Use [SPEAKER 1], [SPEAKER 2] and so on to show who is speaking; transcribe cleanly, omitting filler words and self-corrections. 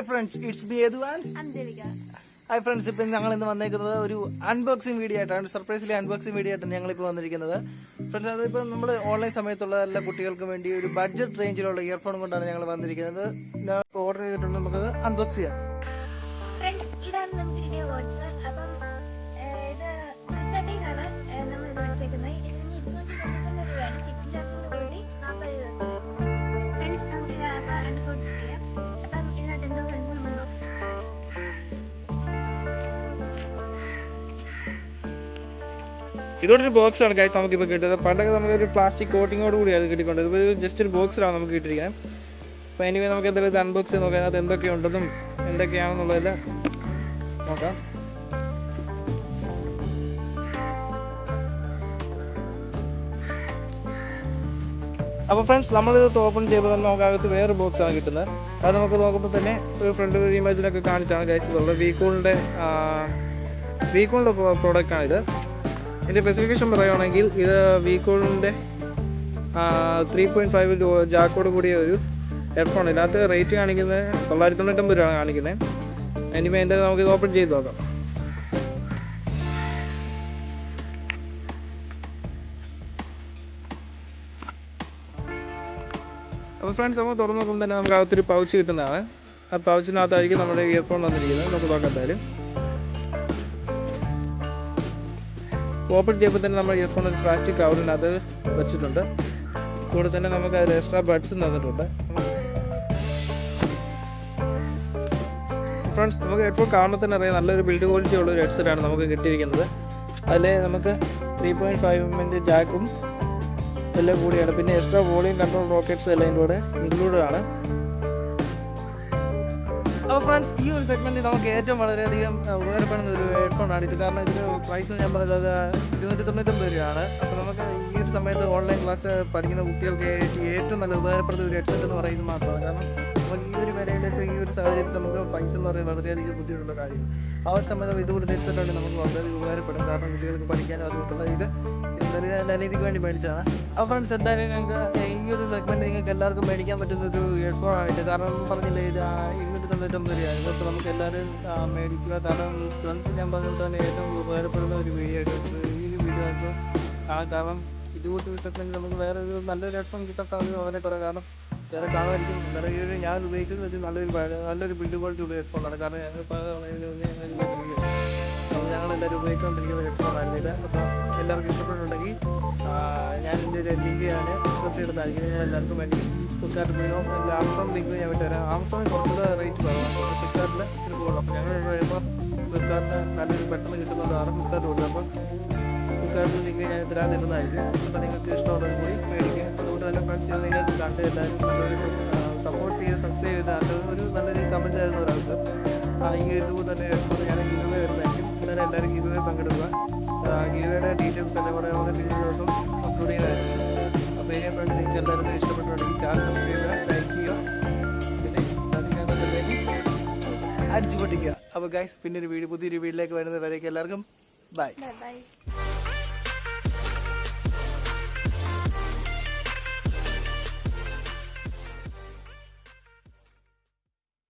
[SPEAKER 1] friends, it's me Eduan.
[SPEAKER 2] I'm Devika.
[SPEAKER 1] Hi friends, ഇപ്പം ഞങ്ങൾ ഇന്ന് വന്നേക്കുന്നത് ഒരു അൺബോക്സിംഗ് വീഡിയോ ആയിട്ടാണ്. സർപ്രൈസിലെ അൺബോക്സിംഗ് വീഡിയോ ആയിട്ടാണ് ഞങ്ങളിപ്പോൾ വന്നിരിക്കുന്നത്. ഫ്രണ്ട്സ്, അതിപ്പോൾ നമ്മൾ ഓൺലൈൻ സമയത്തുള്ള എല്ലാ കുട്ടികൾക്കും വേണ്ടി ഒരു ബഡ്ജറ്റ് റേഞ്ചിലുള്ള ഇയർഫോൺ കൊണ്ടാണ് ഞങ്ങൾ വന്നിരിക്കുന്നത്. ഞാൻ ഓർഡർ ചെയ്തിട്ടുണ്ട്, നമുക്കത് അൺബോക്സ് ചെയ്യാം.
[SPEAKER 2] ഫ്രണ്ട്സ്, ഇതാണ് നമ്മുടെ വീഡിയോ ബോക്സ്. അപ്പം ഇത് സ്റ്റാർട്ടിംഗ് ആണ് നമ്മൾ ഇത് വെച്ചേക്കുന്നത്. ഇതിന് 299 രൂപയാണ്. ഷിപ്പിംഗ് ചാർജിന് കൂടി 40 രൂപ. ഫ്രണ്ട്സ്, നമുക്ക് ഇത് അൺബോക്സ് ചെയ്യാം. അപ്പം ഇതിനകത്ത് എന്തോ വരുന്നുണ്ടോ?
[SPEAKER 1] ഇതോടൊരു ബോക്സ് ആണ് ഗൈസ് നമുക്കിപ്പോൾ കിട്ടുന്നത്. പണ്ടൊക്കെ നമുക്കൊരു പ്ലാസ്റ്റിക് കോട്ടിങ്ങോട് കൂടിയാണ് കിട്ടിക്കൊണ്ടത്. ഇപ്പോൾ ജസ്റ്റ് ഒരു ബോക്സിലാണ് നമുക്ക് കിട്ടിയിരിക്കുന്നത്. അപ്പോൾ എനിവേ നമുക്ക് എന്തായാലും ഇത് അൺബോക്സ് ചെയ്ത് നോക്കാം, അത് എന്തൊക്കെയുണ്ടെന്നും എന്തൊക്കെയാണെന്നുള്ളതെല്ലാം നോക്കാം. അപ്പോൾ ഫ്രണ്ട്സ്, നമ്മളിത് ഓപ്പൺ ചെയ്യുമ്പോൾ തന്നെ നമുക്കകത്ത് വേറെ ബോക്സാണ് കിട്ടുന്നത്. അത് നമുക്ക് നോക്കുമ്പോൾ തന്നെ ഒരു ഫ്രണ്ട് ഇമേജിലൊക്കെ കാണിച്ചാണ് ഗൈസ് ഇതുള്ളത്. വീക്കോളിൻ്റെ പ്രോഡക്റ്റാണിത്. ഇതിൻ്റെ സ്പെസിഫിക്കേഷൻ പറയുകയാണെങ്കിൽ ഇത് വീക്കോളിൻ്റെ 3.5 ജാക്കോട് കൂടിയ ഒരു ഹെഡ്ഫോൺ. ഇതിനകത്ത് റേറ്റ് കാണിക്കുന്നത് 999 രൂപയാണ് കാണിക്കുന്നത്. ഇനിമേ എന്തായാലും നമുക്കിത് ഓപ്പൺ ചെയ്ത് നോക്കാം. അപ്പോൾ ഫ്രണ്ട്സ്, നമ്മൾ തുറന്നു നോക്കുമ്പോൾ തന്നെ നമുക്ക് അകത്തൊരു പൗച്ച് കിട്ടുന്നതാണ്. ആ പൗച്ചിനകത്തായിരിക്കും നമ്മുടെ ഇയർഫോൺ വന്നിരിക്കുന്നത്. നമുക്ക് നോക്കാം എന്തായാലും. ഓപ്പൺ ചെയ്യുമ്പോൾ തന്നെ നമ്മൾ ഇയർഫോൺ ഒരു പ്ലാസ്റ്റിക് കവറിനകത്ത് വെച്ചിട്ടുണ്ട്. കൂടെ തന്നെ നമുക്ക് അതിൽ എക്സ്ട്രാ ബഡ്സും തന്നിട്ടുണ്ട്. ഫ്രണ്ട്സ്, നമുക്ക് ഹെഡ്ഫോൺ കാണുമ്പോൾ തന്നെ അറിയാം നല്ലൊരു ബിൽഡ് ക്വാളിറ്റി ഉള്ള ഒരു ഹെഡ്സെറ്റാണ് നമുക്ക് കിട്ടിയിരിക്കുന്നത്. അതിൽ നമുക്ക് 3.5 ജാക്കും എല്ലാം കൂടിയാണ്. പിന്നെ എക്സ്ട്രാ വോളിയം കൺട്രോൾ റോക്കറ്റ്സ് എല്ലാം ഇതിൻ്റെ കൂടെ ഇൻക്ലൂഡഡ് ആണ്. അപ്പോൾ ഫ്രണ്ട്സ്, ഈ ഒരു സെഗ്മെൻറ്റിൽ നമുക്ക് ഏറ്റവും വളരെയധികം ഉപകാരപ്പെടുന്ന ഒരു ഹെഡ്ഫോണാണ് ഇത്. കാരണം ഇതിന് പ്രൈസ് ഞാൻ പറഞ്ഞത് 299 രൂപയാണ്. അപ്പോൾ നമുക്ക് ഈ ഒരു സമയത്ത് ഓൺലൈൻ ക്ലാസ് പഠിക്കുന്ന കുട്ടികൾക്ക് ഏറ്റവും നല്ല ഉപകാരപ്പെടുന്ന ഒരു ഹെഡ്സെറ്റ് എന്ന് പറയുന്നത് മാത്രമാണ്. കാരണം നമുക്ക് ഈ ഒരു വിലയിൽ ഇപ്പോൾ ഈ ഒരു സാഹചര്യത്തിൽ നമുക്ക് പൈസ എന്ന് പറയുന്നത് വളരെയധികം ബുദ്ധിമുട്ടുള്ള കാര്യമാണ്. ആ ഒരു സമയത്ത് ഇതുകൂടി ഹെഡ്സെറ്റാണ് നമുക്ക് വളരെയധികം ഉപകാരപ്പെടും. കാരണം കുട്ടികൾക്ക് പഠിക്കാനും അതുകൊണ്ടുള്ള ഇത് നല്ല രീതിക്ക് വേണ്ടി മേടിച്ചാണ്. അപ്പോൾ ഫ്രണ്ട്സ്, എന്തായാലും ഞങ്ങൾക്ക് ഈ ഒരു സെഗ്മെൻറ്റ് നിങ്ങൾക്ക് എല്ലാവർക്കും മേടിക്കാൻ പറ്റുന്ന ഒരു ഹെഡ്ഫോൺ ആയിട്ട്. കാരണം പറഞ്ഞില്ലേ, ഇത് 299 രൂപയാണ്. ഇതൊക്കെ നമുക്ക് എല്ലാവരും മേടിക്കുക. കാരണം ഫ്രണ്ട്സ്, ഞാൻ പറഞ്ഞിട്ട് തന്നെ ഏറ്റവും ഉപകാരപ്പെടുന്ന ഒരു വീഡിയോ ആയിട്ട് ഈ ഒരു വീഡിയോ ആയിട്ട് കാരണം ഇതുകൂട്ട് സെഗ്മെൻറ്റ് നമുക്ക് വേറെ ഒരു നല്ലൊരു ഹെഡ്ഫോൺ കിട്ടാൻ സാധ്യത വളരെ കുറവ്. കാരണം വേറെ കാണുമായിരിക്കും. വേറെ ഈ ഒരു ഞാൻ ഉപയോഗിക്കുന്നത് വെച്ച് നല്ലൊരു ബിൽഡ് ക്വാളിറ്റി ഉള്ള ഹെഡ്ഫോണാണ്. കാരണം ഞങ്ങളെല്ലാവരും ഉപയോഗിച്ചുകൊണ്ടിരിക്കുന്ന ഹെഡ്ഫോണായിരുന്നു ഇത്. അപ്പോൾ എല്ലാവർക്കും ഇഷ്ടപ്പെട്ടുണ്ടെങ്കിൽ ഞാൻ ഇതിൻ്റെ ഒരു ലിങ്ക് ഞാൻ ഡിസ്ക്രിപ്ഷൻ ഇടുന്നതായിരിക്കും. ഞാൻ എല്ലാവർക്കും വേണ്ടി ഫ്ലിപ്കാർട്ട് പോയോ ആമസോൺ ലിങ്ക് ഞാൻ വിട്ടുതരാം. ആമസോണിൽ കുറച്ചുകൂടെ റേറ്റ് കുറവാണ്, ഫ്ലിപ്കാർട്ടിൽ ഇച്ചിരി കൂടുതൽ. അപ്പോൾ ഞങ്ങൾ കഴിയുമ്പോൾ ഫ്ലിപ്കാർട്ടിന് നല്ലൊരു പെട്ടെന്ന് കിട്ടുന്നതാണ് ഫ്ലിപ്കാർട്ട് കൊടുക്കുക. അപ്പം ഫ്ലിപ്കാർട്ടിൽ ലിങ്ക് ഞാൻ ഇതിലാ തരുന്നതായിരിക്കും. അപ്പോൾ നിങ്ങൾക്ക് ഇഷ്ടമുള്ളത് പോയി മേടിക്കുക. അതുകൊണ്ട് തന്നെ ഫ്രണ്ട്സ്, നിങ്ങൾക്ക് കണ്ട് എല്ലാവരും നല്ലൊരു സപ്പോർട്ട് ചെയ്ത് സബ്സ്ക്രൈബ് ചെയ്ത് ഒരു നല്ലൊരു കമൻറ്റ് ആയിരുന്നു ഒരാൾക്ക്. ഈ ഇതുപോലെ തന്നെ ഞാൻ ഗീവേ വരുന്നതായിരിക്കും. എന്നാലും എല്ലാവരും ഗീവേ പങ്കെടുക്കുക. ഗീവയുടെ ഡീറ്റെയിൽസ് എല്ലാം കൂടെ നമുക്ക് പിന്നേ ദിവസം അപ്ലോഡ് ചെയ്തായിരിക്കും. അപ്പോൾ ഈ ഫ്രണ്ട്സ്, എനിക്ക് എല്ലാവരും ഇഷ്ടപ്പെട്ടുണ്ടെങ്കിൽ ചാനൽ സബ്സ്ക്രൈബ് ചെയ്യുക, ലൈക്ക് ചെയ്യുക, പിന്നെ അടിച്ചു പൊട്ടിക്കുക. അപ്പോൾ ഗൈസ്, പിന്നെ പുതിയൊരു വീഡിയോയിലേക്ക് വരുന്നത് വരേക്കും എല്ലാവർക്കും ബൈ.